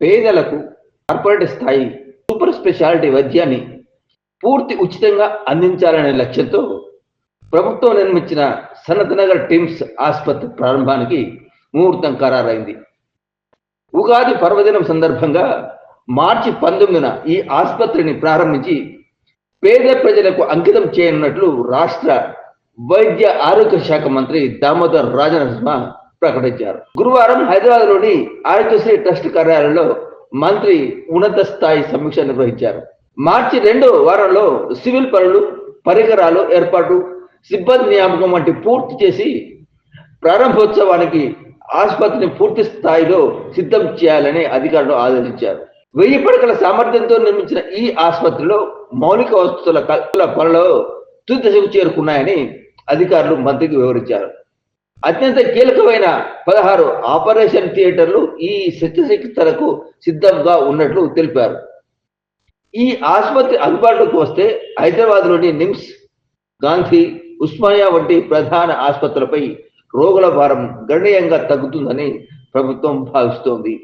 పేదలకు కార్పొరేట్ స్థాయి super speciality వైద్యాన్ని పూర్తి ఉచితంగా అందించాలనే లక్ష్యంతో ప్రభుత్వం నిర్మించిన సనత్ నగర్ టిమ్స్ ఆసుపత్రి ప్రారంభానికి ముహూర్తం ఖరారైంది. ఉగాది పర్వదినం సందర్భంగా మార్చి 19న ఈ ఆసుపత్రిని ప్రారంభించి పేద ప్రజలకు అంకితం చేయనున్నట్లు రాష్ట్ర వైద్య ఆరోగ్య శాఖ మంత్రి దామోదర్ రాజనరసింహ ప్రకటించారు. గురువారం హైదరాబాద్లోని ఆరోగ్యశ్రీ ట్రస్ట్ కార్యాలయంలో మంత్రి ఉన్నత స్థాయి సమీక్ష నిర్వహించారు. మార్చి 2వ వారంలో సివిల్ పనులు, పరికరాలు ఏర్పాటు, సిబ్బంది నియామకం వంటి పూర్తి చేసి ప్రారంభోత్సవానికి ఆసుపత్రిని పూర్తి స్థాయిలో సిద్ధం చేయాలని అధికారులు ఆదేశించారు. 1000 పడకల సామర్థ్యంతో నిర్మించిన ఈ ఆసుపత్రిలో మౌలిక వసతుల పనులు తుది దశకు చేరుకున్నాయని అధికారులు మంత్రికి వివరించారు. అత్యంత కీలకమైన 16 ఆపరేషన్ థియేటర్లు ఈ శస్త్రచికిత్సలకు సిద్ధంగా ఉన్నట్లు తెలిపారు. ఈ ఆసుపత్రి అందుబాటులోకి వస్తే హైదరాబాద్లోని నిమ్స్, గాంధీ, ఉస్మానియా వంటి ప్రధాన ఆసుపత్రులపై రోగుల భారం గణనీయంగా తగ్గుతుందని ప్రభుత్వం భావిస్తోంది.